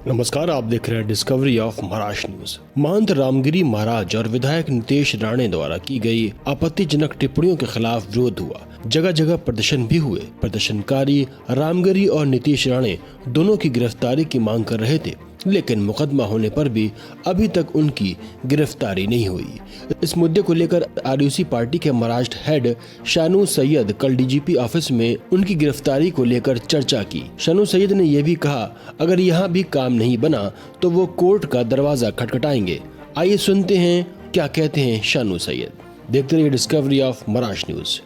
नमस्कार, आप देख रहे हैं डिस्कवरी ऑफ महाराष्ट्र न्यूज। महंत रामगिरी महाराज और विधायक नितेश राणे द्वारा की गई आपत्तिजनक टिप्पणियों के खिलाफ विरोध हुआ। जगह जगह प्रदर्शन भी हुए। प्रदर्शनकारी रामगिरी और नितेश राणे दोनों की गिरफ्तारी की मांग कर रहे थे, लेकिन मुकदमा होने पर भी अभी तक उनकी गिरफ्तारी नहीं हुई। इस मुद्दे को लेकर आरयूसी पार्टी के महाराष्ट्र हेड शानू सैयद कल डीजीपी ऑफिस में उनकी गिरफ्तारी को लेकर चर्चा की। शानू सैयद ने यह भी कहा, अगर यहाँ भी काम नहीं बना तो वो कोर्ट का दरवाजा खटखटाएंगे। आइए सुनते हैं क्या कहते हैं शानू सैयद। देखते रहिए डिस्कवरी ऑफ महाराष्ट्र न्यूज।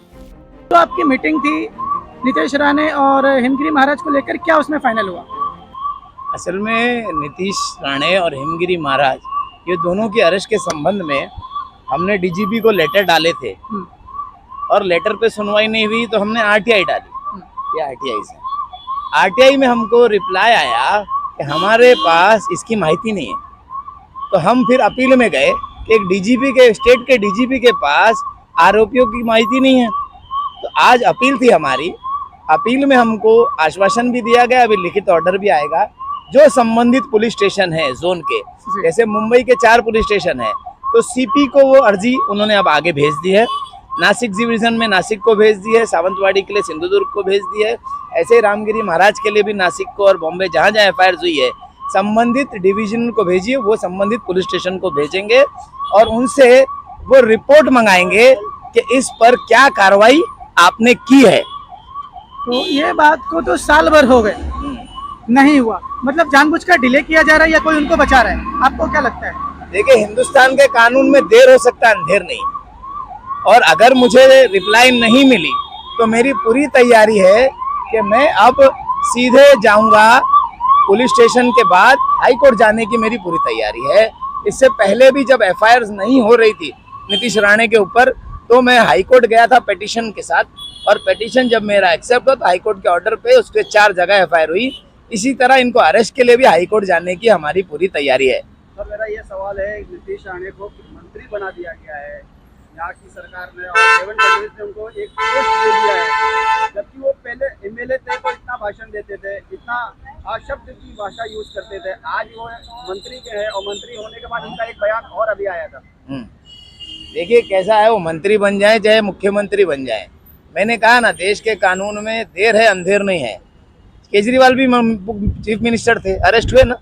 तो आपकी मीटिंग थी नितेश राणे और हिमगिरी महाराज को लेकर, क्या उसमें फाइनल हुआ? असल में नीतीश राणे और हिमगिरी महाराज ये दोनों की अरेस्ट के संबंध में हमने डीजीपी को लेटर डाले थे और लेटर पे सुनवाई नहीं हुई तो हमने आरटीआई डाली। ये आरटीआई से आरटीआई में हमको रिप्लाई आया कि हमारे पास इसकी माहिती नहीं है। तो हम फिर अपील में गए कि एक डीजीपी के स्टेट के डीजीपी के पास आरोपियों की माहिती नहीं है। तो आज अपील थी हमारी। अपील में हमको आश्वासन भी दिया गया, अभी लिखित ऑर्डर भी आएगा। जो संबंधित पुलिस स्टेशन है जोन के, जैसे मुंबई के 4 पुलिस स्टेशन है, तो सीपी को वो अर्जी उन्होंने अब आगे भेज दी है। नासिक डिवीजन में नासिक को भेज दी है, सावंतवाड़ी के लिए सिंधुदुर्ग को भेज दी है। ऐसे रामगिरी महाराज के लिए भी नासिक को और बॉम्बे जहाँ जहाँ एफआईआर हुई है संबंधित डिवीजन को भेजिए, वो संबंधित पुलिस स्टेशन को भेजेंगे और उनसे वो रिपोर्ट मंगाएंगे कि इस पर क्या कार्रवाई आपने की है। तो ये बात को तो साल भर हो गए, नहीं हुआ। मतलब जानबूझकर डिले किया जा रहा है या कोई उनको बचा रहा है? आपको क्या लगता है? देखिए, हिंदुस्तान के कानून में देर हो सकता है, अंधेर नहीं। और अगर मुझे रिप्लाई नहीं मिली तो मेरी पूरी तैयारी है कि मैं अब सीधे जाऊंगा पुलिस स्टेशन के बाद हाई कोर्ट जाने की मेरी पूरी तैयारी है। इससे पहले भी जब एफआईआर नहीं हो रही थी नीतीश राणे के ऊपर, तो मैं हाई कोर्ट गया था पिटीशन के साथ, और पिटीशन जब मेरा एक्सेप्ट हुआ तो हाई कोर्ट के ऑर्डर पे उसके 4 जगह एफआईआर हुई। इसी तरह इनको अरेस्ट के लिए भी हाई कोर्ट जाने की हमारी पूरी तैयारी है। सर, मेरा ये सवाल है, नीतीश राणे को मंत्री बना दिया गया है यहाँ की सरकार ने, और देवेंद्र फडणवीस ने उनको एक पोस्ट दे दिया है, जबकि वो पहले एमएलए थे तो इतना भाषण देते थे, इतना अशब्द की भाषा यूज करते थे। आज वो मंत्री के हैं और मंत्री होने के बाद उनका एक बयान और अभी आया था। देखिए कैसा है, वो मंत्री बन जाए चाहे मुख्यमंत्री बन जाए, मैंने कहा ना, देश के कानून में देर है अंधेर नहीं है। केजरीवाल भी चीफ मिनिस्टर थे, अरेस्ट हुए ना।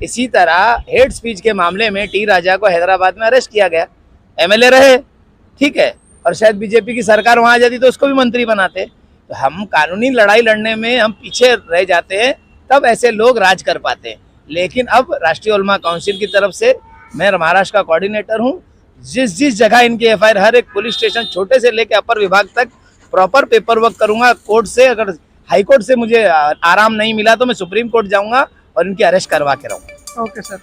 इसी तरह हेड स्पीच के मामले में टी राजा को हैदराबाद में अरेस्ट किया गया, एमएलए रहे, ठीक है, और शायद बीजेपी की सरकार वहां आ जाती तो उसको भी मंत्री बनाते। तो हम कानूनी लड़ाई लड़ने में हम पीछे रह जाते हैं, तब ऐसे लोग राज कर पाते हैं। लेकिन अब राष्ट्रीय उलमा काउंसिल की तरफ से मैं महाराष्ट्र का कोऑर्डिनेटर हूँ। जिस जिस जगह इनकी एफआईआर, हर एक पुलिस स्टेशन छोटे से लेकर अपर विभाग तक प्रॉपर पेपर वर्क करूंगा। कोर्ट से, अगर हाई कोर्ट से मुझे आराम नहीं मिला तो मैं सुप्रीम कोर्ट जाऊंगा और इनकी अरेस्ट करवा के रहूंगा। Okay sir.